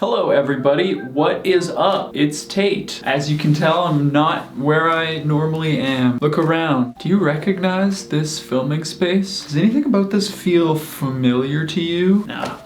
Hello everybody, what is up? It's Tate. As you can tell, I'm not where I normally am. Look around. Do you recognize this filming space? Does anything about this feel familiar to you? Nah.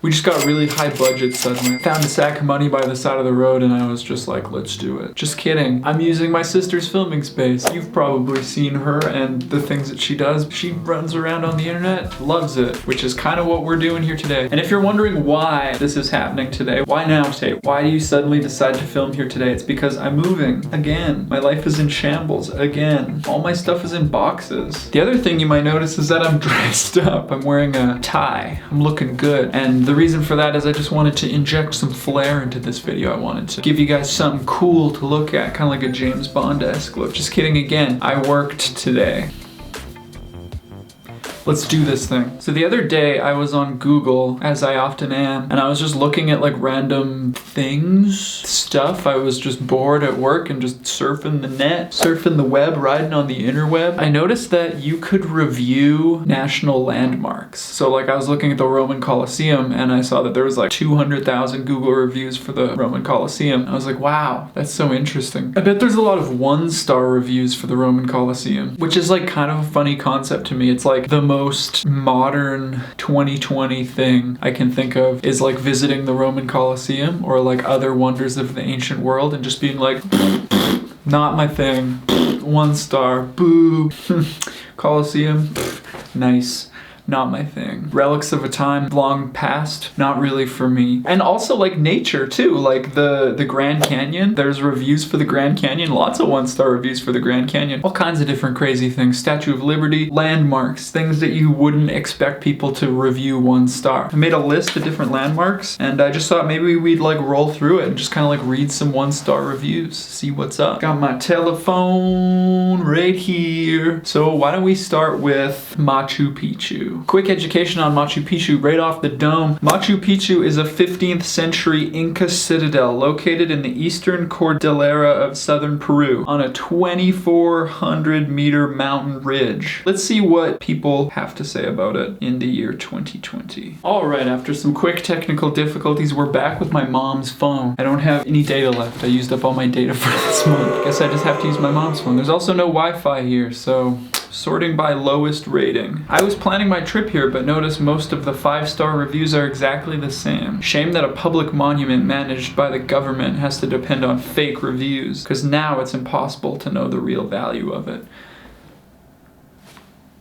We just got really high budget suddenly. Found a sack of money by the side of the road and I was just like, let's do it. Just kidding. I'm using my sister's filming space. You've probably seen her and the things that she does. She runs around on the internet, loves it, which is kind of what we're doing here today. And if you're wondering why this is happening today, why now, Tate? Why do you suddenly decide to film here today? It's because I'm moving again. My life is in shambles again. All my stuff is in boxes. The other thing you might notice is that I'm dressed up. I'm wearing a tie. I'm looking good. And the reason for that is I just wanted to inject some flair into this video. I wanted to give you guys something cool to look at, kind of like a James Bond-esque look. Just kidding again. I worked today. Let's do this thing. So the other day I was on Google, as I often am, and I was just looking at like random things, stuff. I was just bored at work and just surfing the net, surfing the web, riding on the interweb. I noticed that you could review national landmarks. So like I was looking at the Roman Colosseum and I saw that there was like 200,000 Google reviews for the Roman Colosseum. I was like, wow, that's so interesting. I bet there's a lot of 1-star reviews for the Roman Colosseum, which is like kind of a funny concept to me. It's like the most modern 2020 thing I can think of is like visiting the Roman Colosseum or like other wonders of the ancient world and just being like, not my thing, 1 star, boo. Colosseum, nice. Not my thing. Relics of a time long past, not really for me. And also like nature too, like the Grand Canyon. There's reviews for the Grand Canyon, lots of 1-star reviews for the Grand Canyon. All kinds of different crazy things. Statue of Liberty, landmarks, things that you wouldn't expect people to review 1 star. I made a list of different landmarks and I just thought maybe we'd like roll through it and just kind of like read some 1-star reviews, see what's up. Got my telephone right here. So why don't we start with Machu Picchu. Quick education on Machu Picchu right off the dome. Machu Picchu is a 15th century Inca citadel located in the eastern cordillera of southern Peru on a 2,400 meter mountain ridge. Let's see what people have to say about it in the year 2020. Alright, after some quick technical difficulties, we're back with my mom's phone. I don't have any data left. I used up all my data for this month. Guess I just have to use my mom's phone. There's also no Wi-Fi here, so sorting by lowest rating. I was planning my trip here, but notice most of the 5-star reviews are exactly the same. Shame that a public monument managed by the government has to depend on fake reviews, because now it's impossible to know the real value of it.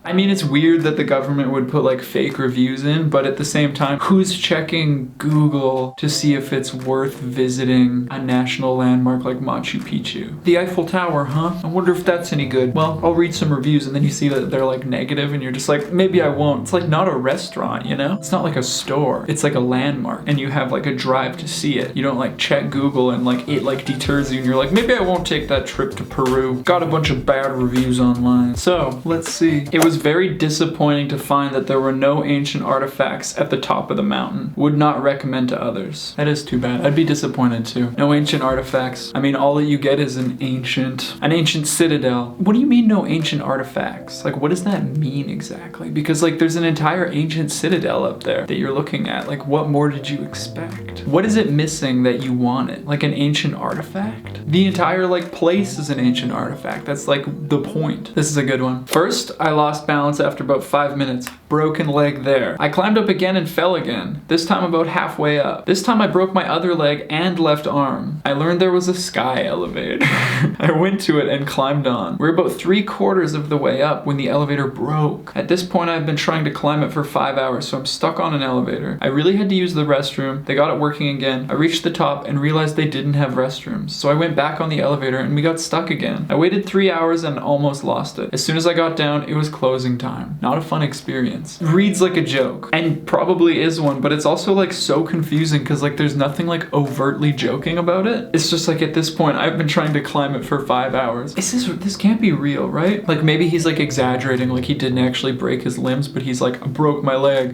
I mean, it's weird that the government would put like fake reviews in, but at the same time, who's checking Google to see if it's worth visiting a national landmark like Machu Picchu? The Eiffel Tower, huh? I wonder if that's any good. Well, I'll read some reviews and then you see that they're like negative and you're just like, maybe I won't. It's like not a restaurant, you know? It's not like a store. It's like a landmark and you have like a drive to see it. You don't like check Google and like it like deters you and you're like, maybe I won't take that trip to Peru. Got a bunch of bad reviews online. So let's see. It was very disappointing to find that there were no ancient artifacts at the top of the mountain. Would not recommend to others. That is too bad. I'd be disappointed too. No ancient artifacts. I mean, all that you get is an ancient citadel. What do you mean no ancient artifacts? Like, what does that mean exactly? Because like there's an entire ancient citadel up there that you're looking at. Like, what more did you expect? What is it missing that you wanted? Like an ancient artifact? The entire like place is an ancient artifact. That's like the point. This is a good one. First, I lost balance after about 5 minutes. Broken leg there. I climbed up again and fell again. This time about halfway up. This time I broke my other leg and left arm. I learned there was a sky elevator. I went to it and climbed on. We're about 3/4 of the way up when the elevator broke. At this point I've been trying to climb it for 5 hours, so I'm stuck on an elevator. I really had to use the restroom. They got it working again. I reached the top and realized they didn't have restrooms. So I went back on the elevator and we got stuck again. I waited 3 hours and almost lost it. As soon as I got down, it was closing time. Not a fun experience. Reads like a joke, and probably is one, but it's also like so confusing because like there's nothing like overtly joking about it. It's just like at this point I've been trying to climb it for 5 hours. This can't be real, right? Like maybe he's like exaggerating, like he didn't actually break his limbs, but he's like broke my leg,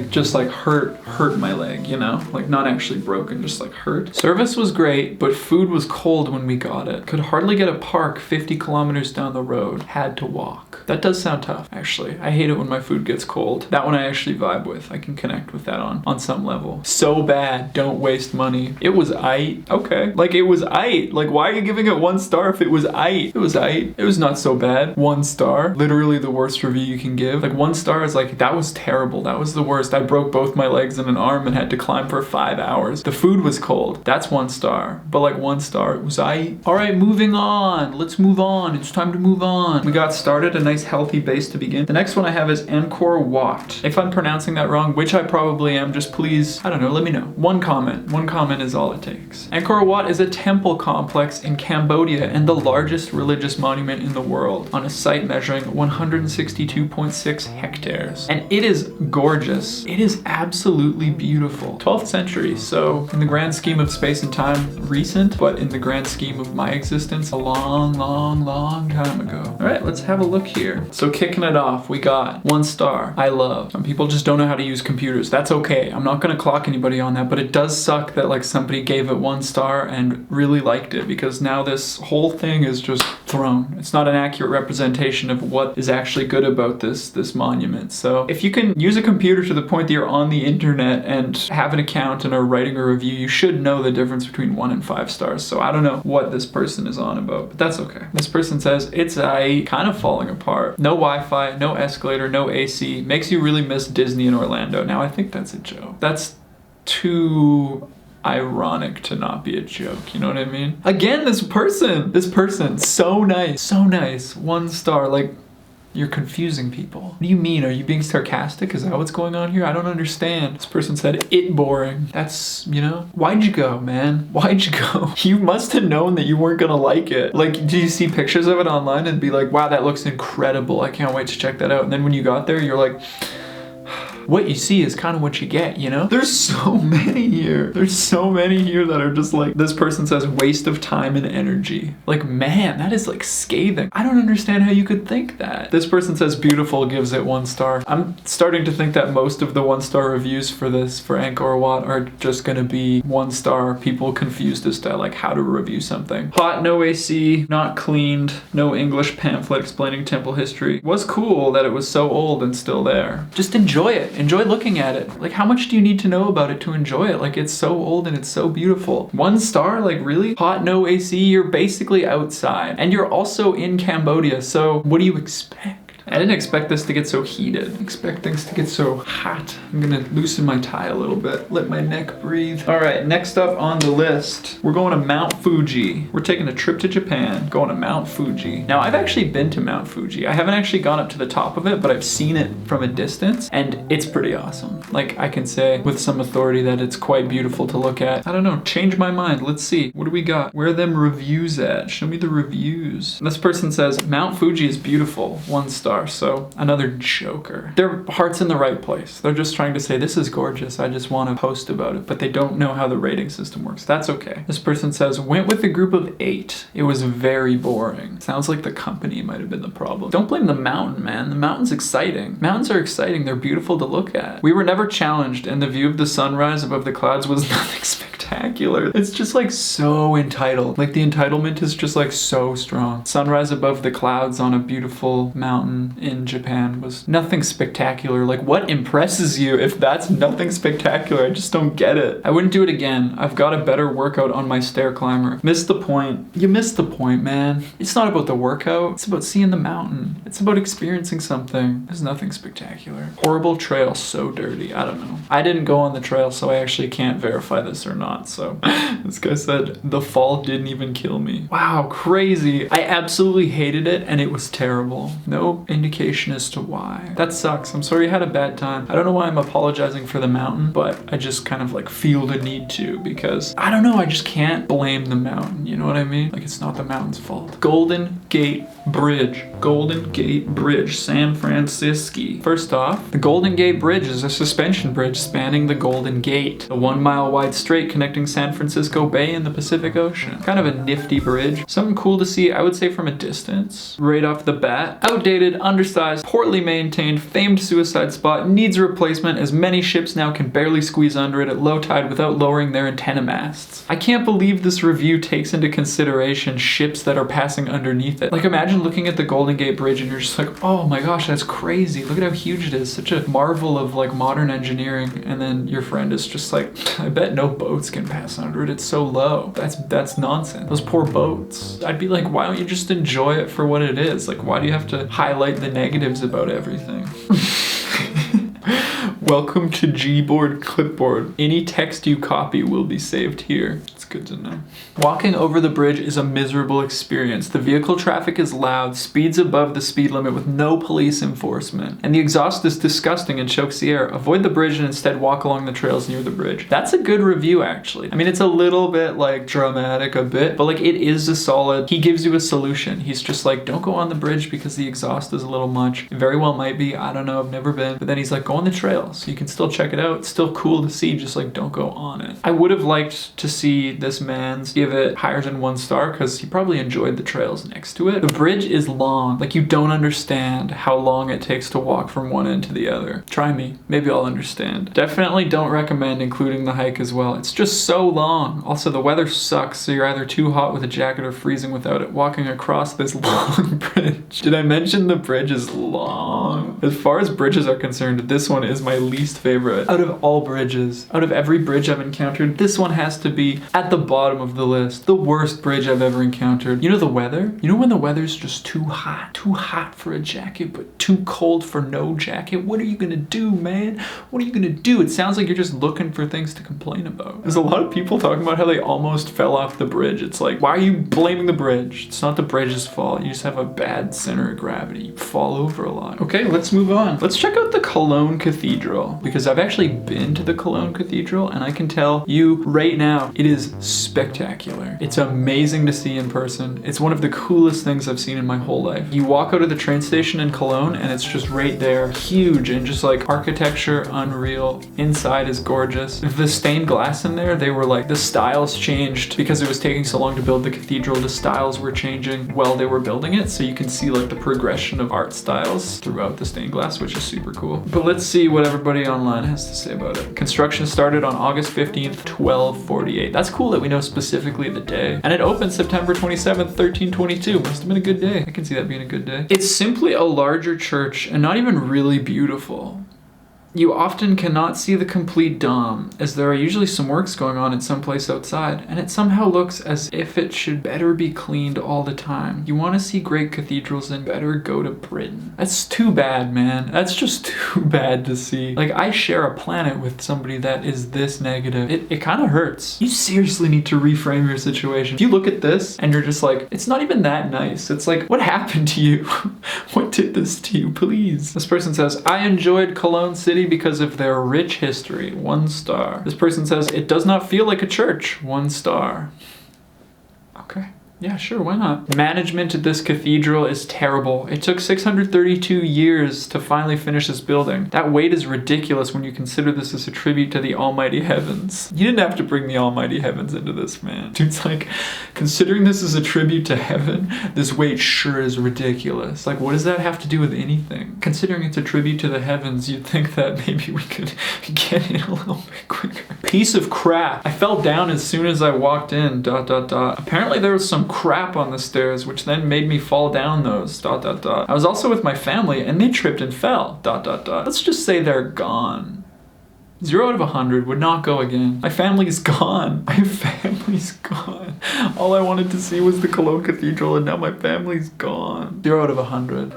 just like hurt my leg, you know? Like not actually broken, just like hurt. Service was great, but food was cold when we got it. Could hardly get a park 50 kilometers down the road. Had to walk. That does sound tough, actually. I hate it when my food gets gets cold. That one I actually vibe with. I can connect with that on some level. So bad, don't waste money. It was aight. Okay. Like, it was aight. Like, why are you giving it 1 star if it was aight? It was aight. It was not so bad. 1 star. Literally the worst review you can give. Like, 1 star is like, that was terrible. That was the worst. I broke both my legs and an arm and had to climb for 5 hours. The food was cold. That's 1 star. But like 1 star, it was aight. All right, moving on. Let's move on. It's time to move on. We got started, a nice healthy base to begin. The next one I have is Angkor Wat. If I'm pronouncing that wrong, which I probably am, just please, I don't know, let me know. 1 comment. 1 comment is all it takes. Angkor Wat is a temple complex in Cambodia and the largest religious monument in the world on a site measuring 162.6 hectares. And it is gorgeous. It is absolutely beautiful. 12th century, so in the grand scheme of space and time, recent, but in the grand scheme of my existence, a long, long, long time ago. All right, let's have a look here. So kicking it off, we got 1 star. I love. Some people just don't know how to use computers. That's okay. I'm not gonna clock anybody on that, but it does suck that like somebody gave it 1 star and really liked it, because now this whole thing is just thrown. It's not an accurate representation of what is actually good about this monument. So if you can use a computer to the point that you're on the internet and have an account and are writing a review, you should know the difference between 1 and 5 stars. So I don't know what this person is on about, but that's okay. This person says, it's kind of falling apart. No Wi-Fi, no escalator, no AC. Makes you really miss Disney in Orlando. Now I think that's a joke. That's too ironic to not be a joke, you know what I mean? Again, this person, so nice, 1 star. Like, you're confusing people. What do you mean? Are you being sarcastic? Is that what's going on here? I don't understand. This person said, it boring. That's, you know, why'd you go, man? Why'd you go? You must have known that you weren't gonna like it. Like, do you see pictures of it online and be like, wow, that looks incredible. I can't wait to check that out. And then when you got there, you're like, what you see is kind of what you get, you know? There's so many here. There's so many here that are just like, this person says waste of time and energy. Like, man, that is like scathing. I don't understand how you could think that. This person says beautiful, gives it 1 star. I'm starting to think that most of the 1 star reviews for Angkor Wat are just gonna be 1 star. People confused as to like how to review something. Hot, no AC, not cleaned, no English pamphlet explaining temple history. Was cool that it was so old and still there. Just enjoy it. Enjoy looking at it. Like, how much do you need to know about it to enjoy it? Like, it's so old and it's so beautiful. 1 star? Like, really? Hot, no AC, you're basically outside. And you're also in Cambodia, so what do you expect? I didn't expect this to get so heated. I expect things to get so hot. I'm gonna loosen my tie a little bit, let my neck breathe. All right, next up on the list, we're going to Mount Fuji. We're taking a trip to Japan, going to Mount Fuji. Now, I've actually been to Mount Fuji. I haven't actually gone up to the top of it, but I've seen it from a distance, and it's pretty awesome. Like, I can say with some authority that it's quite beautiful to look at. I don't know, change my mind. Let's see. What do we got? Where are them reviews at? Show me the reviews. This person says, Mount Fuji is beautiful, 1 star. So another joker. Their heart's in the right place. They're just trying to say, this is gorgeous. I just want to post about it, but they don't know how the rating system works. That's okay. This person says, went with a group of 8. It was very boring. Sounds like the company might have been the problem. Don't blame the mountain, man. The mountain's exciting. Mountains are exciting. They're beautiful to look at. We were never challenged, and the view of the sunrise above the clouds was nothing spectacular. It's just like so entitled. Like, the entitlement is just like so strong. Sunrise above the clouds on a beautiful mountain in Japan was nothing spectacular. Like, what impresses you if that's nothing spectacular? I just don't get it. I wouldn't do it again. I've got a better workout on my stair climber. Missed the point. You missed the point, man. It's not about the workout. It's about seeing the mountain. It's about experiencing something. There's nothing spectacular. Horrible trail, so dirty. I don't know. I didn't go on the trail, so I actually can't verify this or not. So this guy said, the fall didn't even kill me. Wow, crazy. I absolutely hated it, and it was terrible. No indication as to why. That sucks. I'm sorry you had a bad time. I don't know why I'm apologizing for the mountain, but I just kind of like feel the need to, because I don't know, I just can't blame the mountain, you know what I mean? Like, it's not the mountain's fault. Golden Gate Bridge. Golden Gate Bridge, San Francisco. First off, the Golden Gate Bridge is a suspension bridge spanning the Golden Gate, a 1 mile wide strait connecting San Francisco Bay and the Pacific Ocean. Kind of a nifty bridge. Something cool to see, I would say, from a distance. Right off the bat. Outdated, undersized, poorly maintained, famed suicide spot, needs a replacement as many ships now can barely squeeze under it at low tide without lowering their antenna masts. I can't believe this review takes into consideration ships that are passing underneath it. Like, imagine looking at the Golden Gate Bridge and you're just like, oh my gosh, that's crazy. Look at how huge it is. Such a marvel of like modern engineering. And then your friend is just like, I bet no boats can pass under it. It's so low. That's nonsense. Those poor boats. I'd be like, why don't you just enjoy it for what it is? Like, why do you have to highlight the negatives about everything? Welcome to Gboard Clipboard. Any text you copy will be saved here. It's good to know. Walking over the bridge is a miserable experience. The vehicle traffic is loud, speeds above the speed limit with no police enforcement, and the exhaust is disgusting and chokes the air. Avoid the bridge and instead walk along the trails near the bridge. That's a good review, actually. I mean, it's a little bit like dramatic a bit, but like it is a solid, he gives you a solution. He's just like, don't go on the bridge because the exhaust is a little much. It very well might be, I don't know, I've never been. But then he's like, go on the trails. You can still check it out. It's still cool to see, just like don't go on it. I would have liked to see this man's give it higher than 1 star because he probably enjoyed the trails next to it. The bridge is long. Like, you don't understand how long it takes to walk from one end to the other. Try me. Maybe I'll understand. Definitely don't recommend including the hike as well. It's just so long. Also, the weather sucks, so you're either too hot with a jacket or freezing without it walking across this long bridge. Did I mention the bridge is long? As far as bridges are concerned, this one is my least favorite out of all bridges. Out of every bridge I've encountered, this one has to be at the bottom of the list. The worst bridge I've ever encountered. You know the weather? You know when the weather's just too hot for a jacket, but too cold for no jacket? What are you gonna do, man? What are you gonna do? It sounds like you're just looking for things to complain about. There's a lot of people talking about how they almost fell off the bridge. It's like, why are you blaming the bridge? It's not the bridge's fault. You just have a bad center of gravity. You fall over a lot. Okay, let's move on. Let's check out the Cologne Cathedral, because I've actually been to the Cologne Cathedral and I can tell you right now, it is spectacular. It's amazing to see in person. It's one of the coolest things I've seen in my whole life. You walk out of the train station in Cologne and it's just right there, huge, and just like architecture unreal. Inside is gorgeous. The stained glass in there, they were like, the styles changed because it was taking so long to build the cathedral. The styles were changing while they were building it, so you can see like the progression of art styles throughout the stained glass, which is super cool. But let's see what everybody online has to say about it. Construction started on August 15th, 1248. That's cool that we know specifically the day. And it opened September 27th, 1322. Must have been a good day. I can see that being a good day. It's simply a larger church and not even really beautiful. You often cannot see the complete dome, as there are usually some works going on in some place outside, and it somehow looks as if it should better be cleaned all the time. You want to see great cathedrals, then better go to Britain. That's too bad, man. That's just too bad to see. Like, I share a planet with somebody that is this negative. It kind of hurts. You seriously need to reframe your situation. If you look at this and you're just like, it's not even that nice. It's like, what happened to you? What did this to you, please? This person says, I enjoyed Cologne City because of their rich history. 1 star. This person says, it does not feel like a church. 1 star. Okay. Yeah, sure, why not? Management at this cathedral is terrible. It took 632 years to finally finish this building. That wait is ridiculous when you consider this as a tribute to the almighty heavens. You didn't have to bring the almighty heavens into this, man. Dude's like, considering this is a tribute to heaven, this wait sure is ridiculous. Like, what does that have to do with anything? Considering it's a tribute to the heavens, you'd think that maybe we could get in a little bit quicker. Piece of crap. I fell down as soon as I walked in, ... Apparently there was some crap on the stairs, which then made me fall down those, ... I was also with my family and they tripped and fell, ... Let's just say they're gone. 0 out of 100 would not go again. My family's gone. My family's gone. All I wanted to see was the Cologne Cathedral and now my family's gone. 0 out of 100.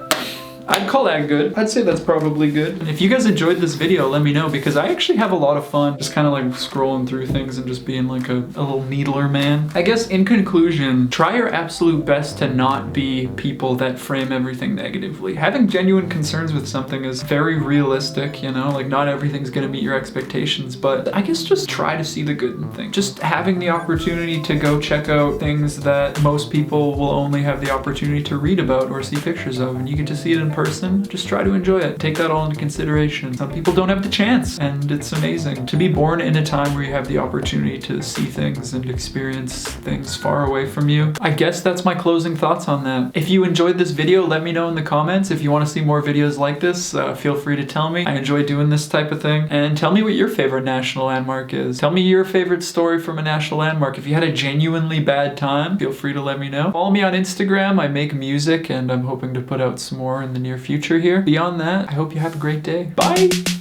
I'd call that good. I'd say that's probably good. If you guys enjoyed this video, let me know, because I actually have a lot of fun just kind of like scrolling through things and just being like a little needler man. I guess in conclusion, try your absolute best to not be people that frame everything negatively. Having genuine concerns with something is very realistic, you know, like not everything's gonna meet your expectations, but I guess just try to see the good in things. Just having the opportunity to go check out things that most people will only have the opportunity to read about or see pictures of, and you get to see it in person, just try to enjoy it. Take that all into consideration. Some people don't have the chance, and it's amazing to be born in a time where you have the opportunity to see things and experience things far away from you. I guess that's my closing thoughts on that. If you enjoyed this video, let me know in the comments. If you want to see more videos like this, feel free to tell me. I enjoy doing this type of thing. And tell me what your favorite national landmark is. Tell me your favorite story from a national landmark. If you had a genuinely bad time, feel free to let me know. Follow me on Instagram. I make music and I'm hoping to put out some more in the near future here. Beyond that, I hope you have a great day. Bye!